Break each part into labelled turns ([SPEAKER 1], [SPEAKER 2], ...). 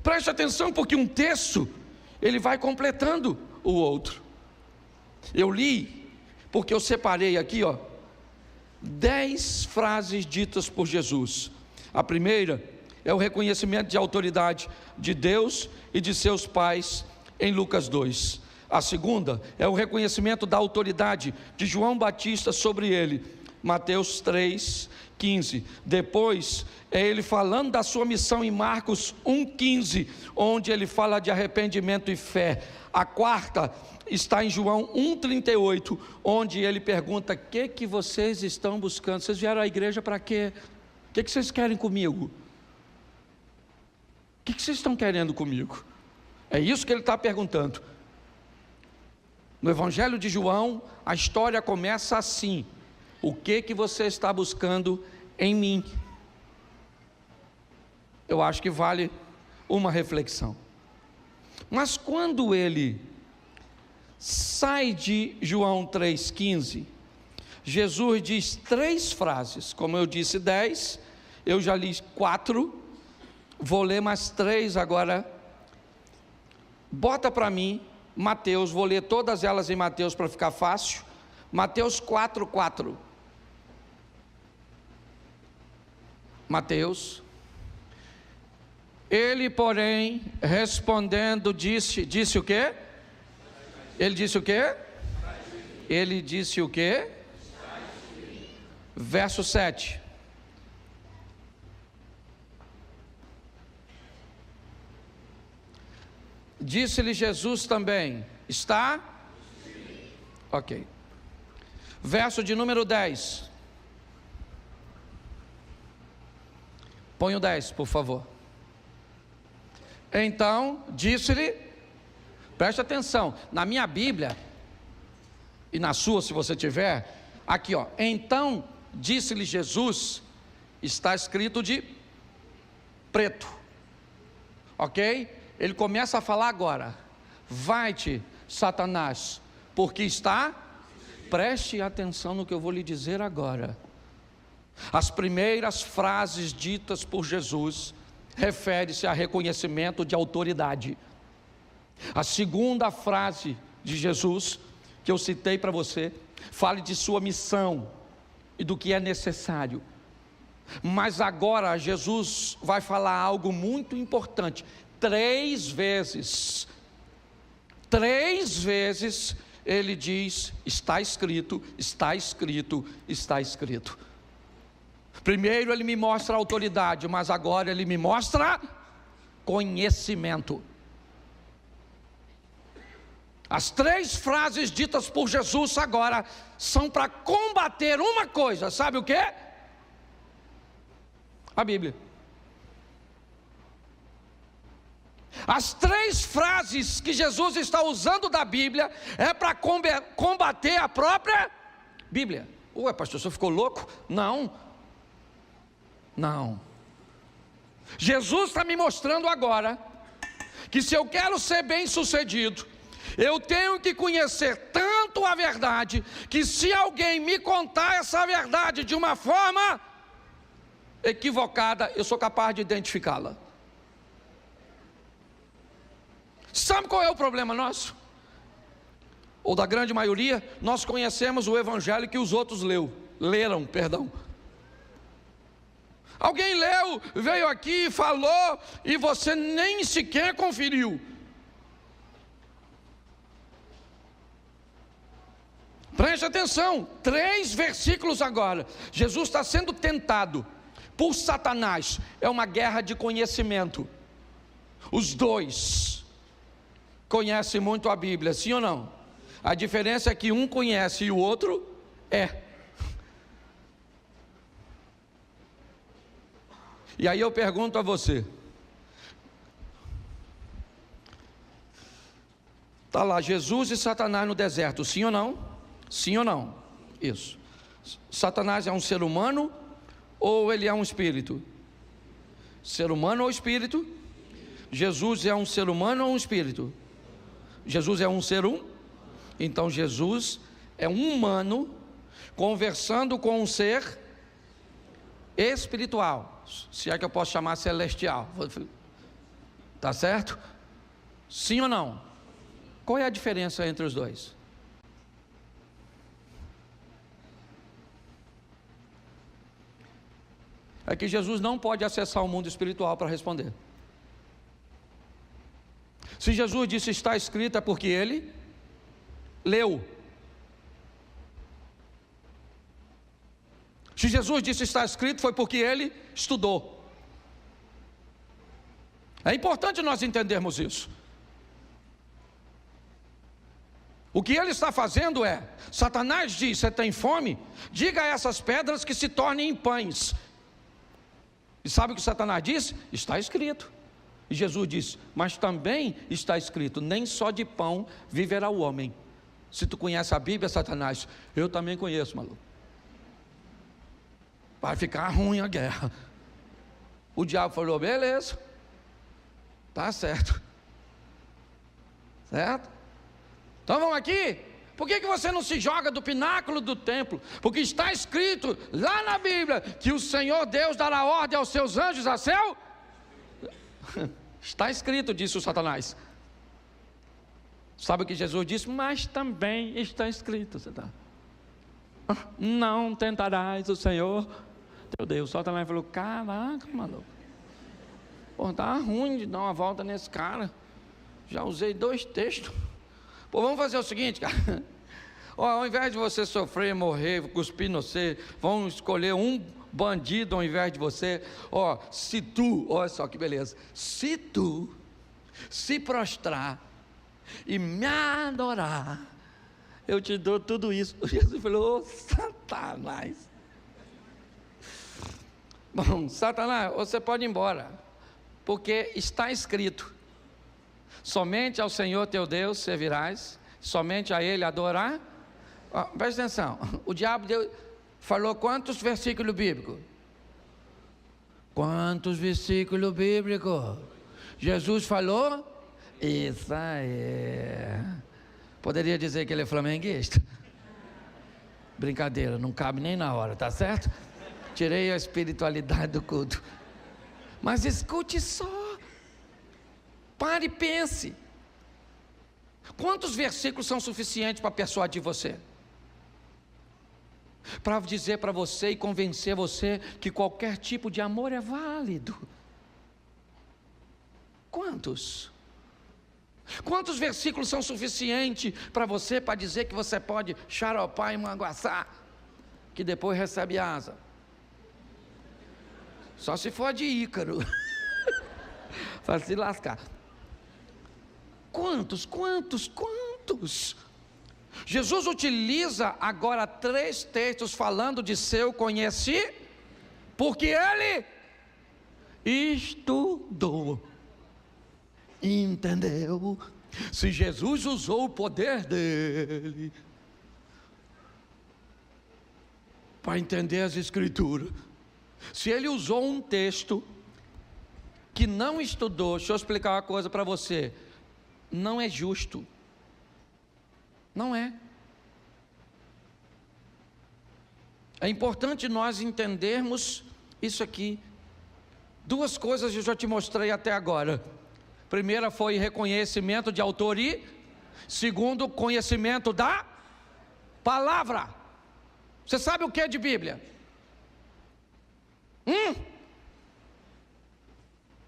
[SPEAKER 1] Preste atenção, porque um texto, ele vai completando o outro. Eu li, porque eu separei aqui, 10 frases ditas por Jesus. A primeira é o reconhecimento de autoridade de Deus e de seus pais em Lucas 2. A segunda é o reconhecimento da autoridade de João Batista sobre ele, Mateus 3:15. Depois é ele falando da sua missão em Marcos 1:15, onde ele fala de arrependimento e fé. A quarta está em João 1:38, onde ele pergunta: o que vocês estão buscando? Vocês vieram à igreja para quê? O que vocês querem comigo? O que vocês estão querendo comigo? É isso que ele está perguntando. No Evangelho de João, a história começa assim: o que você está buscando em mim? Eu acho que vale uma reflexão. Mas quando ele sai de João 3,15, Jesus diz 3 frases. Como eu disse 10, eu já li 4, vou ler mais 3 agora. Bota para mim Mateus, vou ler todas elas em Mateus para ficar fácil. Mateus 4:4. Mateus: ele, porém, respondendo, disse o quê? Ele disse o quê? Ele disse o quê? Verso 7. Disse-lhe Jesus também: está? Ok. Verso de número 10. Põe o 10, por favor. Então, disse-lhe, preste atenção, na minha Bíblia, e na sua se você tiver, aqui então, disse-lhe Jesus, está escrito de preto, ok? Ele começa a falar agora: vai-te, Satanás, porque está, preste atenção no que eu vou lhe dizer agora. As primeiras frases ditas por Jesus refere-se a reconhecimento de autoridade. A segunda frase de Jesus, que eu citei para você, fala de sua missão e do que é necessário. Mas agora Jesus vai falar algo muito importante. 3 vezes ele diz: está escrito, está escrito, está escrito. Primeiro ele me mostra autoridade, mas agora ele me mostra conhecimento. As 3 frases ditas por Jesus agora são para combater uma coisa, sabe o que? A Bíblia. As 3 frases que Jesus está usando da Bíblia é para combater a própria Bíblia. Ué, pastor, você ficou louco? Não. Jesus está me mostrando agora que se eu quero ser bem sucedido, eu tenho que conhecer tanto a verdade, que se alguém me contar essa verdade de uma forma equivocada, eu sou capaz de identificá-la. Sabe qual é o problema nosso? Ou da grande maioria? Nós conhecemos o evangelho que os outros leram. Alguém leu, veio aqui, falou, e você nem sequer conferiu. Preste atenção, 3 versículos agora. Jesus está sendo tentado por Satanás. É uma guerra de conhecimento. Os 2 conhecem muito a Bíblia, sim ou não? A diferença é que um conhece e o outro é. E aí eu pergunto a você: está lá Jesus e Satanás no deserto, sim ou não? Sim ou não? Isso. Satanás é um ser humano ou ele é um espírito? Ser humano ou espírito? Jesus é um ser humano ou um espírito? Jesus é um ser Então Jesus é um humano conversando com um ser espiritual, se é que eu posso chamar celestial, Tá certo? Sim ou não? Qual é a diferença entre os dois? É que Jesus não pode acessar o mundo espiritual para responder. Se Jesus disse está escrito, é porque ele leu. Se Jesus disse está escrito, foi porque ele estudou. É importante nós entendermos isso. O que ele está fazendo é, Satanás diz, você tem fome? Diga a essas pedras que se tornem em pães. E sabe o que Satanás disse? Está escrito. E Jesus disse, mas também está escrito, nem só de pão viverá o homem. Se tu conhece a Bíblia, Satanás, eu também conheço, maluco. Vai ficar ruim a guerra. O diabo falou, beleza, tá certo. Certo? Então vamos aqui. Por que você não se joga do pináculo do templo? Porque está escrito lá na Bíblia que o Senhor Deus dará ordem aos seus anjos a seu... Está escrito, disse o Satanás. Sabe o que Jesus disse? Mas também está escrito, Satanás. Não tentarás o Senhor teu Deus. O Satanás falou, caraca, maluco. Pô, tá ruim de dar uma volta nesse cara. Já usei 2 textos. Pô, vamos fazer o seguinte, cara. Ó, ao invés de você sofrer, morrer, cuspir no você, vão escolher um bandido ao invés de você. Ó, se tu, olha só que beleza, se tu se prostrar e me adorar, eu te dou tudo isso. Jesus falou, ô Satanás. Bom, Satanás, você pode ir embora, porque está escrito, somente ao Senhor teu Deus servirás, somente a Ele adorar. Ó, presta atenção, o diabo falou quantos versículos bíblicos? Quantos versículos bíblicos? Jesus falou? Isso aí. Poderia dizer que ele é flamenguista? Brincadeira, não cabe nem na hora, tá certo? Tirei a espiritualidade do culto. Mas escute só. Pare e pense. Quantos versículos são suficientes para persuadir você? Para dizer para você e convencer você que qualquer tipo de amor é válido. Quantos? Quantos versículos são suficientes para você, para dizer que você pode xaropar e manguaçar, que depois recebe asa? Só se for de Ícaro. Para se lascar. Quantos? Jesus utiliza agora 3 textos falando de seu conhecimento, porque ele estudou, entendeu? Se Jesus usou o poder dele para entender as Escrituras, se ele usou um texto que não estudou, deixa eu explicar uma coisa para você, não é justo. Não é. É importante nós entendermos isso aqui. 2 coisas eu já te mostrei até agora. Primeira foi reconhecimento de autoria. Segundo, conhecimento da palavra. Você sabe o que é de Bíblia?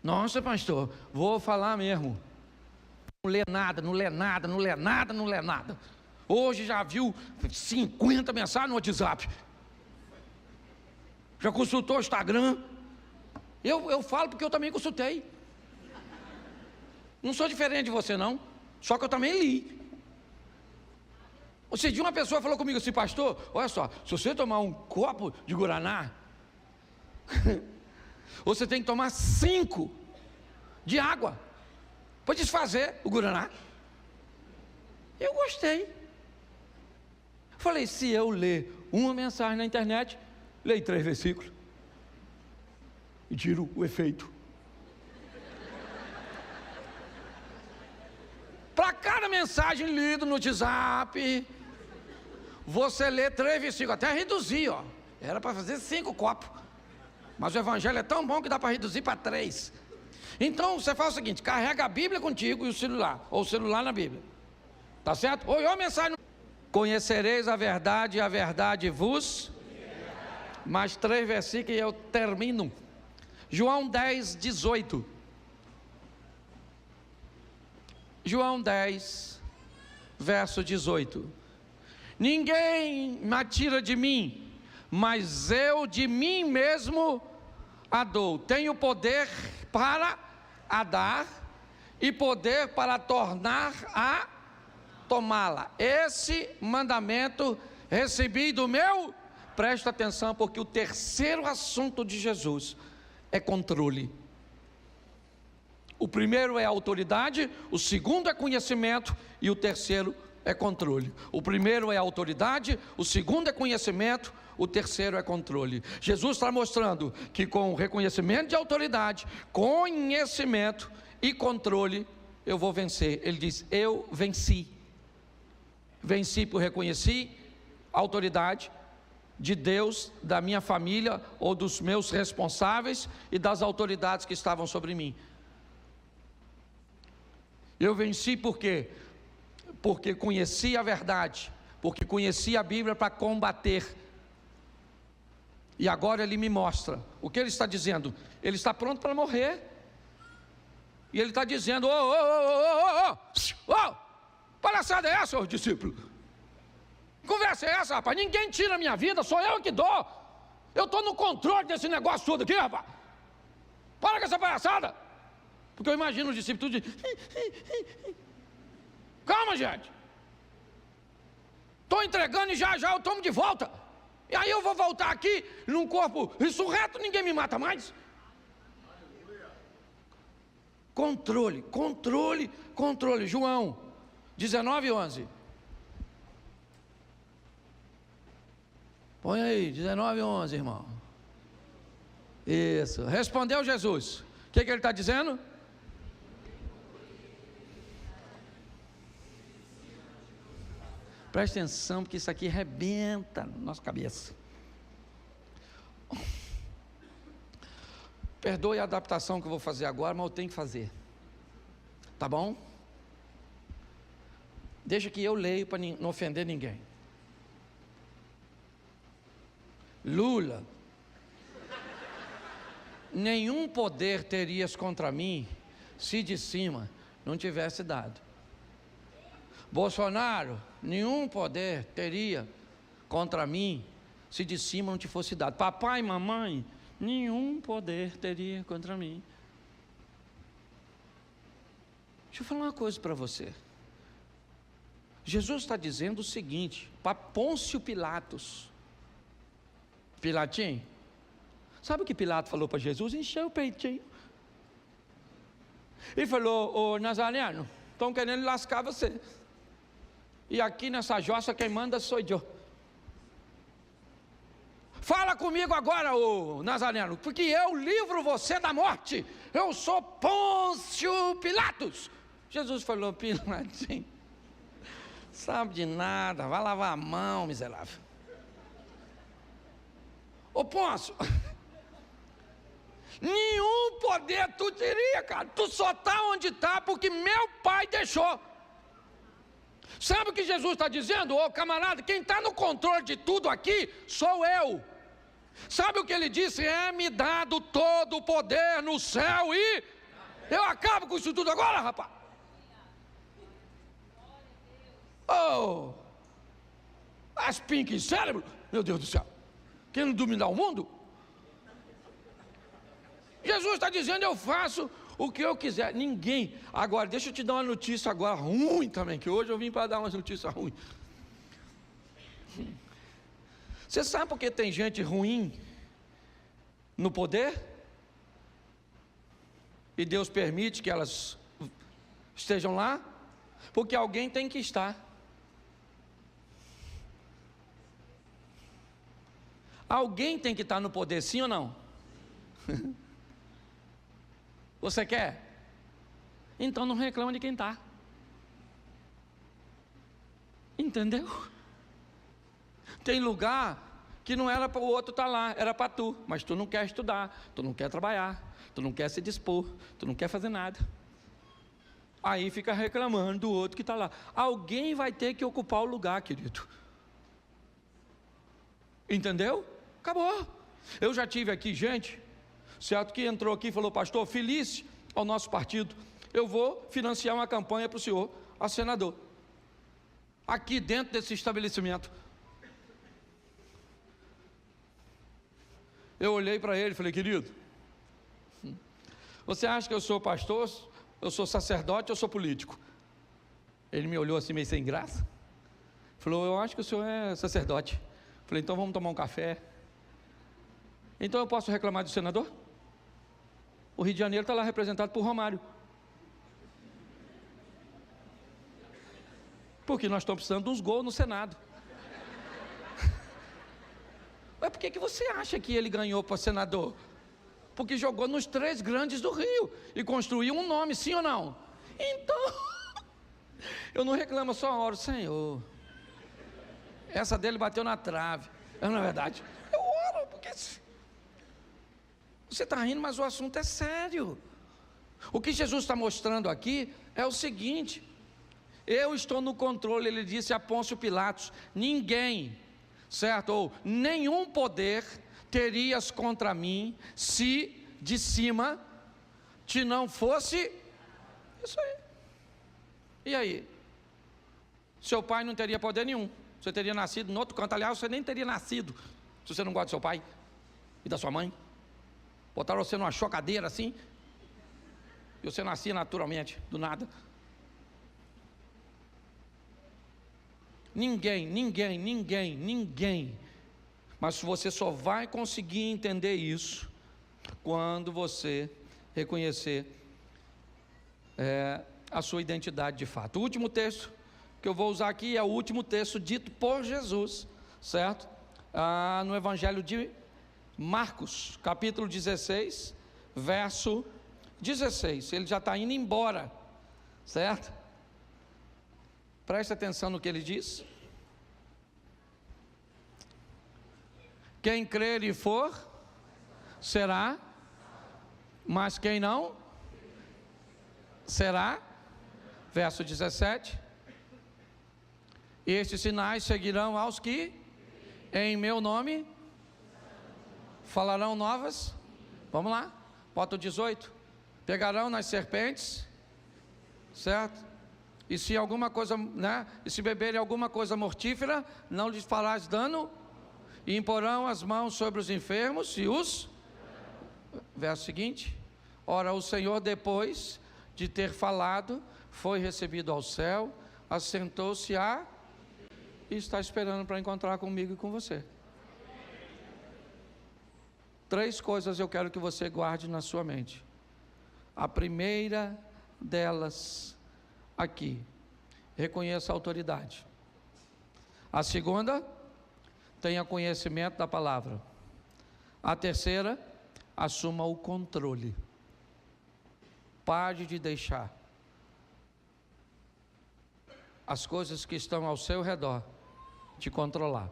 [SPEAKER 1] Nossa, pastor, vou falar mesmo. Não lê nada. Hoje já viu 50 mensagens no WhatsApp. Já consultou o Instagram. Eu falo porque eu também consultei. Não sou diferente de você não. Só que eu também li. Outro dia uma pessoa falou comigo assim, pastor, olha só, se você tomar um copo de guaraná, você tem que tomar 5 de água para desfazer o guaraná. Eu gostei. Falei, se eu ler uma mensagem na internet, leio 3 versículos e tiro o efeito. Para cada mensagem lida no WhatsApp, você lê 3 versículos, até reduzir, ó. Era para fazer 5 copos, mas o evangelho é tão bom que dá para reduzir para 3. Então você faz o seguinte: carrega a Bíblia contigo e o celular, ou o celular na Bíblia, tá certo? Ou a mensagem: conhecereis a verdade e a verdade vos. Mais 3 versículos e eu termino. João 10, 18. João 10, verso 18. Ninguém me tira de mim, mas eu de mim mesmo a dou. Tenho poder para a dar e poder para tornar a tomá-la. Esse mandamento recebi do meu. Presta atenção, porque o terceiro assunto de Jesus é controle. O primeiro é autoridade, o segundo é conhecimento e o terceiro é controle. O primeiro é autoridade, o segundo é conhecimento, o terceiro é controle. Jesus está mostrando que com reconhecimento de autoridade, conhecimento e controle, eu vou vencer. Ele diz: eu venci. Venci por reconhecer a autoridade de Deus, da minha família ou dos meus responsáveis e das autoridades que estavam sobre mim. Eu venci por quê? Porque conheci a verdade, porque conheci a Bíblia para combater. E agora ele me mostra o que ele está dizendo. Ele está pronto para morrer. E ele está dizendo: palhaçada é essa, ô discípulo? Conversa é essa, rapaz? Ninguém tira a minha vida, sou eu que dou. Eu estou no controle desse negócio todo aqui, rapaz. Para com essa palhaçada. Porque eu imagino os discípulos tudo de... Calma, gente. Estou entregando e já eu tomo de volta. E aí eu vou voltar aqui num corpo ressurreto, ninguém me mata mais. Controle, controle, controle. João 19, 11. Põe aí, 19, 11, irmão. Isso. Respondeu Jesus. O que ele está dizendo? Presta atenção, porque isso aqui arrebenta na nossa cabeça. Perdoe a adaptação que eu vou fazer agora, mas eu tenho que fazer. Tá bom? Deixa que eu leio para não ofender ninguém. Lula: nenhum poder terias contra mim se de cima não tivesse dado. Bolsonaro: nenhum poder teria contra mim se de cima não te fosse dado. Papai e mamãe: nenhum poder teria contra mim. Deixa eu falar uma coisa para você. Jesus está dizendo o seguinte para Pôncio Pilatos. Pilatinho, sabe o que Pilato falou para Jesus? Encheu o peitinho. Ele falou: ô Nazareno, estão querendo lascar você. E aqui nessa jossa quem manda sou eu. Fala comigo agora, ô Nazareno, porque eu livro você da morte. Eu sou Pôncio Pilatos. Jesus falou: Pilatinho, sabe de nada, vai lavar a mão, miserável. Ô Pôncio, nenhum poder tu teria, cara. Tu só está onde está porque meu pai deixou. Sabe o que Jesus está dizendo? Ô camarada, quem está no controle de tudo aqui sou eu. Sabe o que ele disse? É-me dado todo o poder no céu e... Eu acabo com isso tudo agora, rapaz. Oh, as pinques cérebro, meu Deus do céu. Querendo dominar o mundo? Jesus está dizendo: eu faço o que eu quiser. Ninguém. Agora, deixa eu te dar uma notícia agora ruim também, que hoje eu vim para dar uma notícia ruim. Você sabe por que tem gente ruim no poder? E Deus permite que elas estejam lá? Porque alguém tem que estar. Alguém tem que estar no poder, sim ou não? Você quer? Então não reclama de quem está. Entendeu? Tem lugar que não era para o outro estar lá, era para tu. Mas tu não quer estudar, tu não quer trabalhar, tu não quer se dispor, tu não quer fazer nada. Aí fica reclamando do outro que está lá. Alguém vai ter que ocupar o lugar, querido. Entendeu? Acabou. Eu já tive aqui gente, certo, que entrou aqui e falou: pastor, feliz ao nosso partido, eu vou financiar uma campanha para o senhor, a senador, aqui dentro desse estabelecimento. Eu olhei para ele e falei: querido, você acha que eu sou pastor, eu sou sacerdote, eu sou político? Ele me olhou assim meio sem graça, falou: eu acho que o senhor é sacerdote. Falei: então vamos tomar um café. Então eu posso reclamar do senador? O Rio de Janeiro está lá representado por Romário. Porque nós estamos precisando de uns gols no Senado. Mas por que você acha que ele ganhou para senador? Porque jogou nos 3 grandes do Rio e construiu um nome, sim ou não? Então, eu não reclamo, só oro: Senhor, essa dele bateu na trave. Não é verdade? Eu oro, porque você está rindo, mas o assunto é sério. O que Jesus está mostrando aqui é o seguinte: eu estou no controle. Ele disse a Pôncio Pilatos: ninguém, certo, ou nenhum poder terias contra mim, se de cima te não fosse isso aí. E aí? Seu pai não teria poder nenhum, você teria nascido em outro canto. Aliás, você nem teria nascido, se você não gosta do seu pai e da sua mãe. Botaram você numa chocadeira assim, e você nascia naturalmente, do nada. Ninguém. Mas você só vai conseguir entender isso quando você reconhecer a sua identidade de fato. O último texto que eu vou usar aqui é o último texto dito por Jesus, certo? No Evangelho de Marcos, capítulo 16, verso 16. Ele já está indo embora, certo? Preste atenção no que ele diz. Quem crer e for, será, mas quem não, será. Verso 17. Estes sinais seguirão aos que, em meu nome, falarão novas. Vamos lá, bota o 18. Pegarão nas serpentes, certo? E se alguma coisa, e se beberem alguma coisa mortífera, não lhes farás dano. E imporão as mãos sobre os enfermos e os... Verso seguinte. Ora, o Senhor, depois de ter falado, foi recebido ao céu, assentou-se e está esperando para encontrar comigo e com você. 3 coisas eu quero que você guarde na sua mente. A primeira delas aqui: reconheça a autoridade. A segunda, tenha conhecimento da palavra. A terceira, assuma o controle. Pare de deixar as coisas que estão ao seu redor te controlar.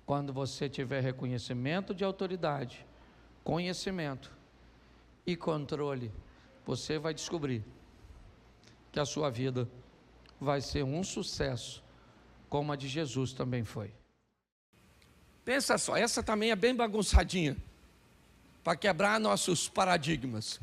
[SPEAKER 1] Quando você tiver reconhecimento de autoridade, conhecimento e controle, você vai descobrir que a sua vida vai ser um sucesso, como a de Jesus também foi. Pensa só, essa também é bem bagunçadinha, para quebrar nossos paradigmas.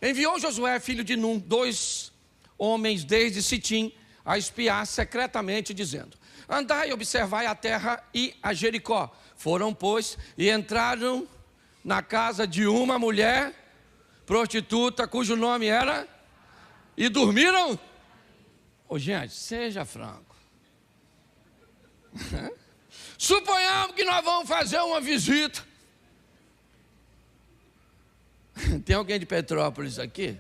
[SPEAKER 1] Enviou Josué, filho de Num, 2 homens desde Sitim, a espiar secretamente, dizendo: andai e observai a terra e a Jericó. Foram, pois, e entraram na casa de uma mulher prostituta, cujo nome era, e dormiram. Gente, seja franco. Suponhamos que nós vamos fazer uma visita. Tem alguém de Petrópolis aqui?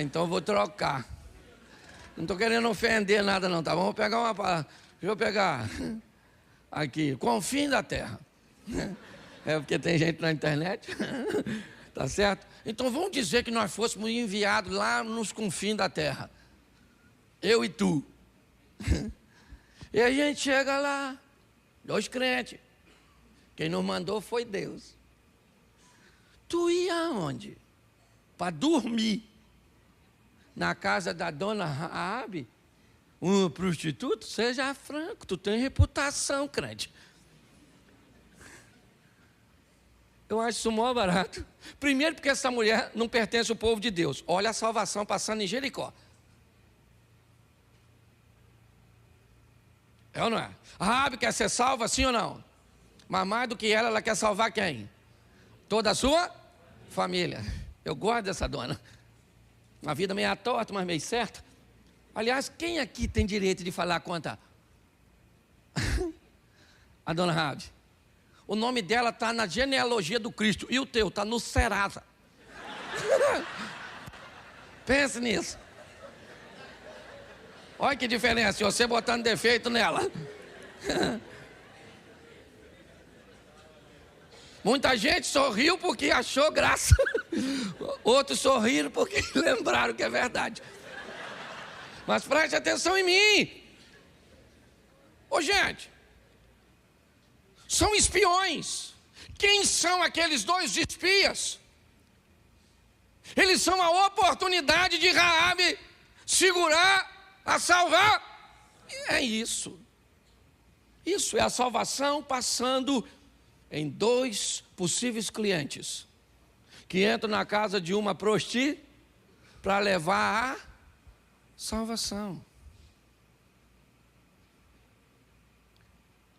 [SPEAKER 1] Então eu vou trocar. Não estou querendo ofender nada não, tá bom? Vou pegar uma palavra. Deixa eu pegar aqui, confim da terra. É porque tem gente na internet. Tá certo? Então vamos dizer que nós fôssemos enviados lá nos confins da terra. Eu e tu. E a gente chega lá, 2 crentes. Quem nos mandou foi Deus. Tu ia aonde? Para dormir na casa da dona Raabe, um prostituto? Seja franco, tu tem reputação, crente. Eu acho isso mó barato. Primeiro porque essa mulher não pertence ao povo de Deus. Olha a salvação passando em Jericó. É ou não é? A Raabe quer ser salva, sim ou não? Mas mais do que ela quer salvar quem? Toda a sua família. Eu gosto dessa dona. Uma vida meio torta, mas meio certa. Aliás, quem aqui tem direito de falar contra a dona Raabe? O nome dela está na genealogia do Cristo. E o teu está no Serasa. Pense nisso. Olha que diferença, você botando defeito nela. Muita gente sorriu porque achou graça. Outros sorriram porque lembraram que é verdade. Mas preste atenção em mim. Ô gente, são espiões. Quem são aqueles dois espias? Eles são a oportunidade de Raabe segurar, a salvar. É isso. Isso é a salvação passando em dois possíveis clientes que entram na casa de uma prosti para levar a salvação.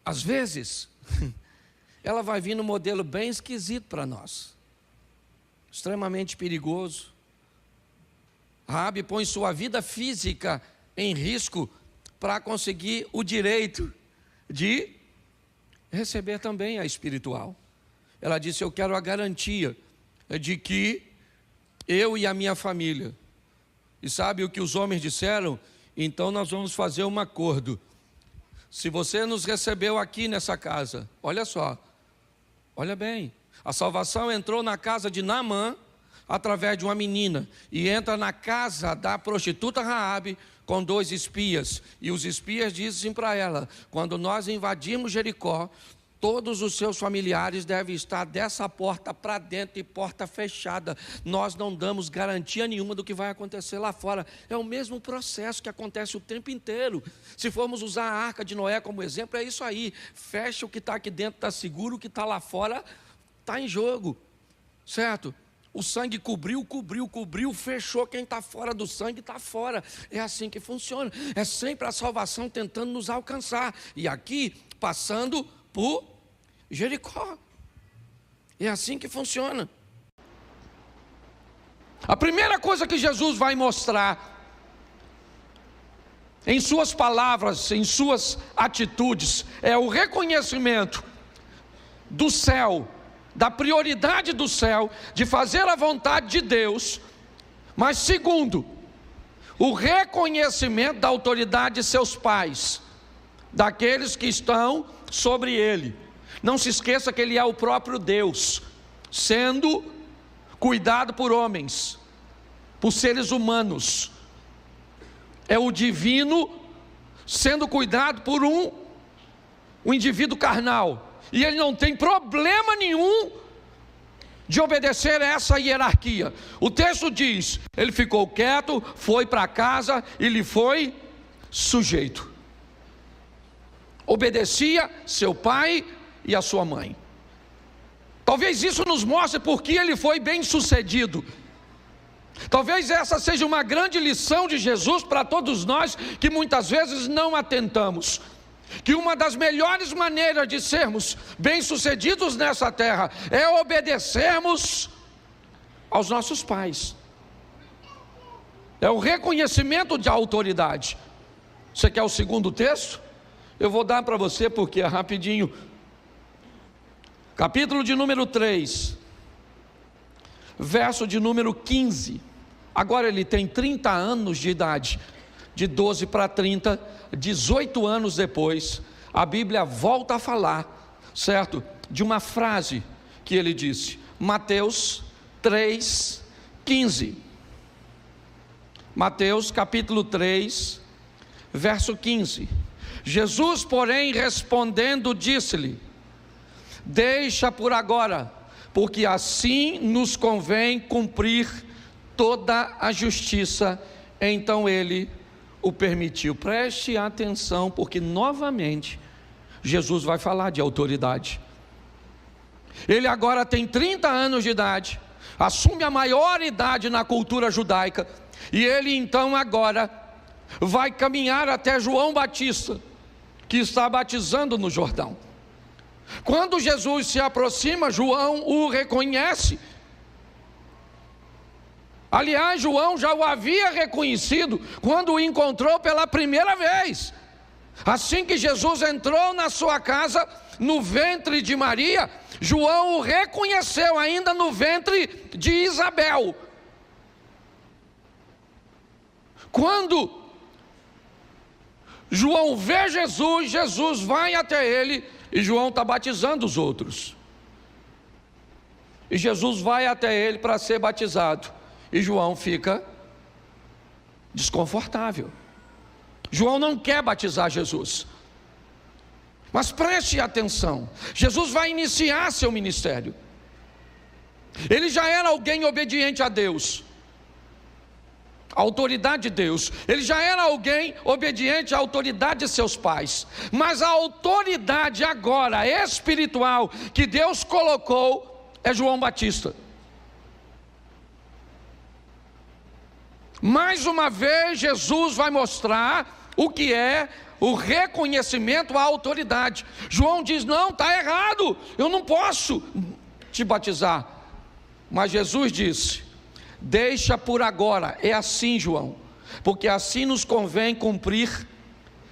[SPEAKER 1] Às vezes, ela vai vir num modelo bem esquisito para nós, extremamente perigoso. Raabe põe sua vida física em risco para conseguir o direito de receber também a espiritual. Ela disse: eu quero a garantia de que eu e a minha família. E sabe o que os homens disseram? Então nós vamos fazer um acordo. Se você nos recebeu aqui nessa casa, olha só, olha bem, a salvação entrou na casa de Naamã através de uma menina e entra na casa da prostituta Raabe com dois espias. E os espias dizem para ela: quando nós invadirmos Jericó, todos os seus familiares devem estar dessa porta para dentro e porta fechada. Nós não damos garantia nenhuma do que vai acontecer lá fora. É o mesmo processo que acontece o tempo inteiro. Se formos usar a arca de Noé como exemplo, é isso aí. Fecha o que está aqui dentro, está seguro, o que está lá fora está em jogo. Certo? O sangue cobriu, fechou. Quem está fora do sangue está fora. É assim que funciona. É sempre a salvação tentando nos alcançar. E aqui, passando por Jericó. É assim que funciona. A primeira coisa que Jesus vai mostrar em suas palavras, em suas atitudes, é o reconhecimento do céu, da prioridade do céu, de fazer a vontade de Deus. Mas segundo, o reconhecimento da autoridade de seus pais, daqueles que estão sobre ele. Não se esqueça que ele é o próprio Deus, sendo cuidado por homens, por seres humanos. É o divino sendo cuidado por um indivíduo carnal. E ele não tem problema nenhum de obedecer a essa hierarquia. O texto diz: ele ficou quieto, foi para casa e lhe foi sujeito. Obedecia seu pai e a sua mãe. Talvez isso nos mostre porque ele foi bem sucedido. Talvez essa seja uma grande lição de Jesus para todos nós que muitas vezes não atentamos. Que uma das melhores maneiras de sermos bem-sucedidos nessa terra é obedecermos aos nossos pais. É o reconhecimento de autoridade. Você quer o segundo texto? Eu vou dar para você porque é rapidinho. Capítulo de número 3, verso de número 15. Agora ele tem 30 anos de idade. De 12 para 30, 18 anos depois, a Bíblia volta a falar, certo? De uma frase que ele disse. Mateus 3, 15. Mateus capítulo 3, verso 15. Jesus, porém, respondendo, disse-lhe: deixa por agora, porque assim nos convém cumprir toda a justiça. Então ele o permitiu. Preste atenção, porque novamente Jesus vai falar de autoridade. Ele agora tem 30 anos de idade, assume a maior idade na cultura judaica, e ele então agora vai caminhar até João Batista, que está batizando no Jordão. Quando Jesus se aproxima, João o reconhece. Aliás, João já o havia reconhecido quando o encontrou pela primeira vez. Assim que Jesus entrou na sua casa, no ventre de Maria, João o reconheceu ainda no ventre de Isabel. Quando João vê Jesus, Jesus vai até ele, e João está batizando os outros. E Jesus vai até ele para ser batizado, e João fica desconfortável. João não quer batizar Jesus. Mas preste atenção, Jesus vai iniciar seu ministério. Ele já era alguém obediente a Deus, a autoridade de Deus. Ele já era alguém obediente à autoridade de seus pais. Mas a autoridade agora espiritual que Deus colocou é João Batista. Mais uma vez Jesus vai mostrar o que é o reconhecimento à autoridade. João diz: não, está errado, eu não posso te batizar. Mas Jesus disse: deixa por agora, é assim, João, porque assim nos convém cumprir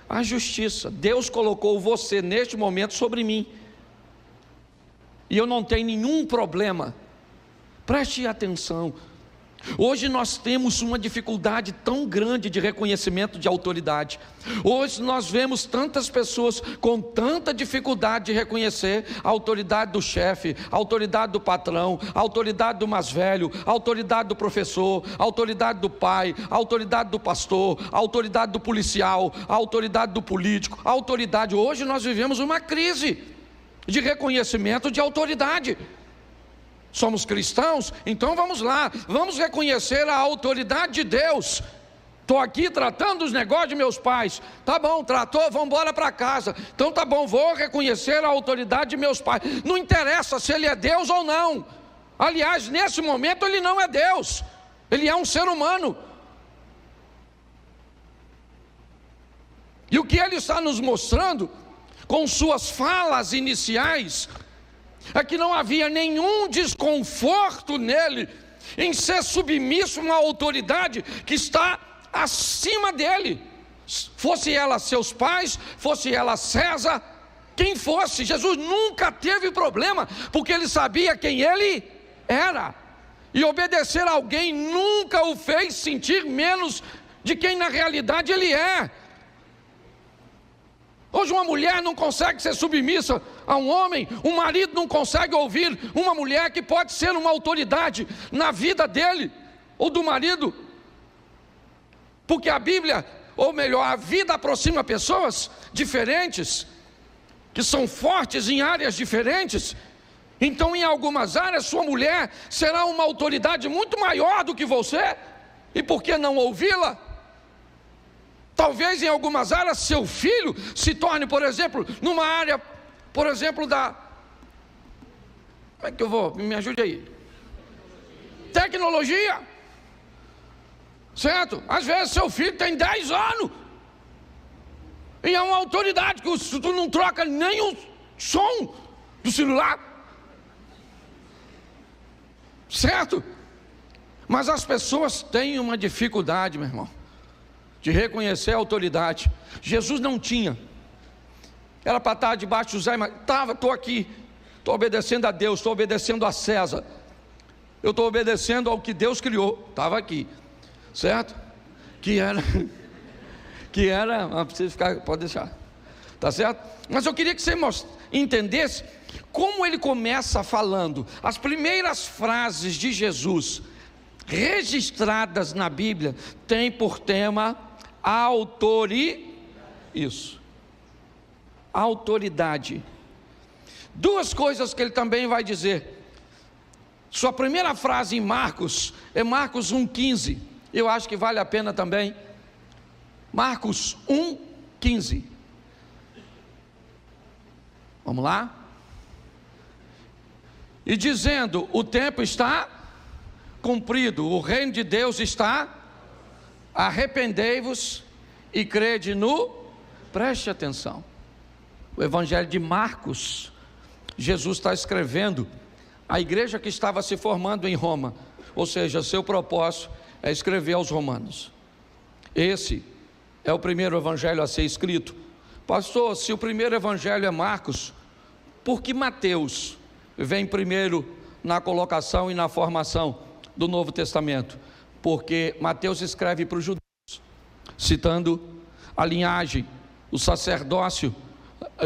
[SPEAKER 1] a justiça. Deus colocou você neste momento sobre mim, e eu não tenho nenhum problema. Preste atenção. Hoje nós temos uma dificuldade tão grande de reconhecimento de autoridade. Hoje nós vemos tantas pessoas com tanta dificuldade de reconhecer a autoridade do chefe, a autoridade do patrão, a autoridade do mais velho, a autoridade do professor, a autoridade do pai, a autoridade do pastor, a autoridade do policial, a autoridade do político, a autoridade. Hoje nós vivemos uma crise de reconhecimento de autoridade. Somos cristãos, então vamos lá, vamos reconhecer a autoridade de Deus. Estou aqui tratando os negócios de meus pais. Tá bom, tratou, vamos embora para casa. Então tá bom, vou reconhecer a autoridade de meus pais. Não interessa se ele é Deus ou não. Aliás, nesse momento ele não é Deus, ele é um ser humano. E o que ele está nos mostrando com suas falas iniciais é que não havia nenhum desconforto nele em ser submisso a uma autoridade que está acima dele, fosse ela seus pais, fosse ela César, quem fosse. Jesus nunca teve problema, porque ele sabia quem ele era, e obedecer a alguém nunca o fez sentir menos de quem na realidade ele é. Hoje uma mulher não consegue ser submissa a um homem, um marido não consegue ouvir uma mulher que pode ser uma autoridade na vida dele ou do marido, porque a Bíblia, ou melhor, a vida aproxima pessoas diferentes, que são fortes em áreas diferentes. Então em algumas áreas sua mulher será uma autoridade muito maior do que você, e por que não ouvi-la? Talvez em algumas áreas seu filho se torne, por exemplo, numa área, por exemplo, da... Como é que eu vou? Me ajude aí. Tecnologia. Certo? Às vezes seu filho tem 10 anos e é uma autoridade, que tu não troca nem o som do celular. Certo? Mas as pessoas têm uma dificuldade, meu irmão, de reconhecer a autoridade. Jesus não tinha. Era para estar debaixo de José, mas estou aqui, estou obedecendo a Deus, estou obedecendo a César, eu estou obedecendo ao que Deus criou. Estava aqui, certo? Que era, não precisa ficar, pode deixar, tá certo? Mas eu queria que você entendesse como ele começa falando. As primeiras frases de Jesus registradas na Bíblia têm por tema autoridade. Duas coisas que ele também vai dizer: Sua primeira frase em Marcos é Marcos 1,15. Eu acho que vale a pena também. Marcos 1,15. Vamos lá? E dizendo: o tempo está cumprido, o reino de Deus está, arrependei-vos e crede no... Preste atenção. O Evangelho de Marcos, Jesus está escrevendo a igreja que estava se formando em Roma, ou seja, seu propósito é escrever aos romanos. Esse é o primeiro evangelho a ser escrito. Pastor, se o primeiro evangelho é Marcos, por que Mateus vem primeiro na colocação e na formação do Novo Testamento? Porque Mateus escreve para os judeus, citando a linhagem, o sacerdócio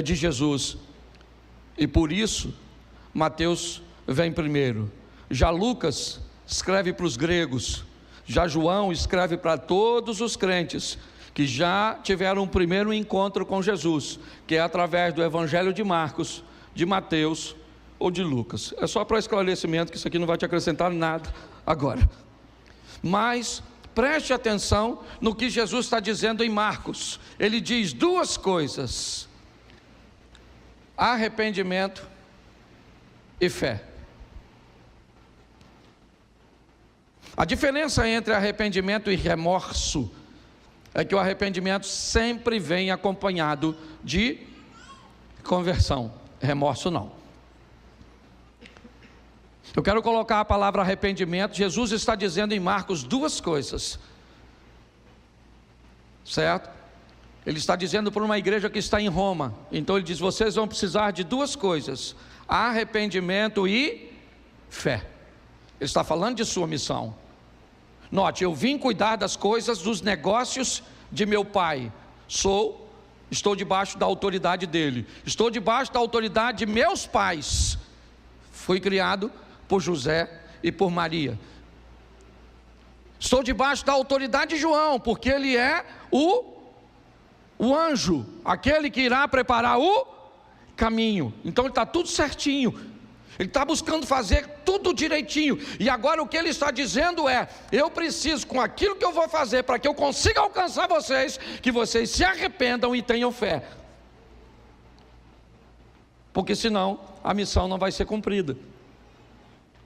[SPEAKER 1] de Jesus, e por isso Mateus vem primeiro. Já Lucas escreve para os gregos, já João escreve para todos os crentes que já tiveram um primeiro encontro com Jesus, que é através do Evangelho de Marcos, de Mateus ou de Lucas. É só para esclarecimento, que isso aqui não vai te acrescentar nada agora. Mas preste atenção no que Jesus está dizendo em Marcos. Ele diz duas coisas: arrependimento e fé. A diferença entre arrependimento e remorso é que o arrependimento sempre vem acompanhado de conversão, remorso não. Eu quero colocar a palavra arrependimento. Jesus está dizendo em Marcos duas coisas, certo? Ele está dizendo para uma igreja que está em Roma. Então ele diz: vocês vão precisar de duas coisas: arrependimento e fé. Ele está falando de sua missão. Note, eu vim cuidar das coisas, dos negócios de meu pai. Estou debaixo da autoridade dele. Estou debaixo da autoridade de meus pais. Fui criado por José e por Maria. Estou debaixo da autoridade de João, porque ele é o anjo, aquele que irá preparar o caminho. Então ele está tudo certinho. Ele está buscando fazer tudo direitinho. E agora o que ele está dizendo é: eu preciso, com aquilo que eu vou fazer, para que eu consiga alcançar vocês, que vocês se arrependam e tenham fé. Porque senão a missão não vai ser cumprida.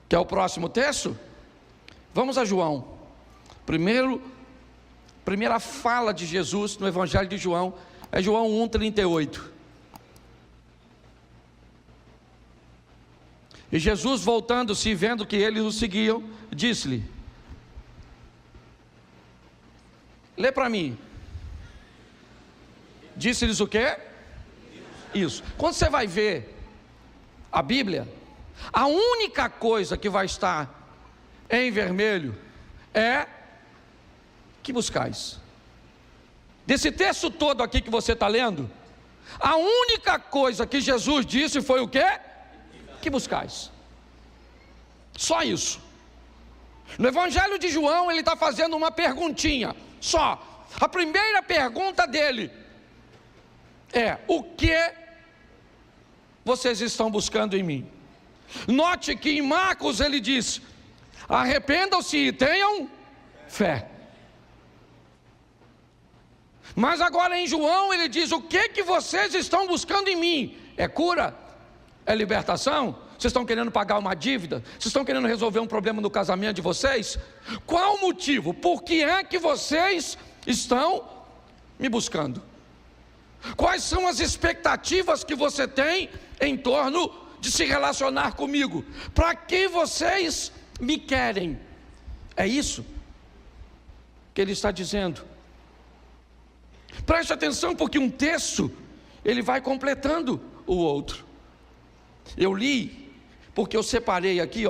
[SPEAKER 1] Quer o próximo texto? Vamos a João. Primeira fala de Jesus no Evangelho de João é João 1,38. E Jesus, voltando-se e vendo que eles o seguiam, disse-lhe: lê para mim. Disse-lhes o quê? Isso. Quando você vai ver a Bíblia, a única coisa que vai estar em vermelho é: que buscais. Desse texto todo aqui que você está lendo, a única coisa que Jesus disse foi o quê? Que buscais. Só isso. No Evangelho de João ele está fazendo uma perguntinha só. A primeira pergunta dele é: o que vocês estão buscando em mim? Note que em Marcos ele diz: arrependam-se e tenham fé. Mas agora em João ele diz: o que vocês estão buscando em mim? É cura? É libertação? Vocês estão querendo pagar uma dívida? Vocês estão querendo resolver um problema no casamento de vocês? Qual o motivo? Por que é que vocês estão me buscando? Quais são as expectativas que você tem em torno de se relacionar comigo? Para que vocês me querem? É isso que ele está dizendo. Preste atenção, porque um texto ele vai completando o outro. Eu li, porque eu separei aqui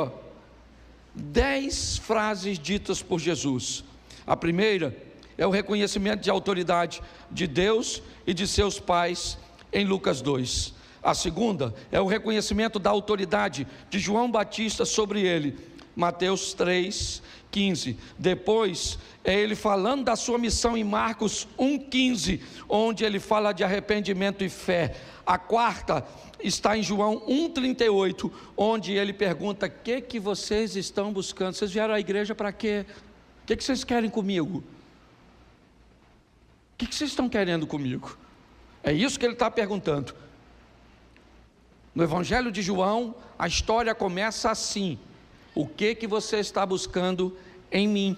[SPEAKER 1] 10 frases ditas por Jesus. A primeira é o reconhecimento de autoridade de Deus e de seus pais em Lucas 2. A segunda é o reconhecimento da autoridade de João Batista sobre ele, Mateus 3:15. Depois é ele falando da sua missão em Marcos 1:15, onde ele fala de arrependimento e fé. A quarta está em João 1:38, onde ele pergunta: o que vocês estão buscando? Vocês vieram à igreja para quê? O que vocês querem comigo? O que vocês estão querendo comigo? É isso que ele está perguntando. No Evangelho de João, a história começa assim: o que você está buscando em mim?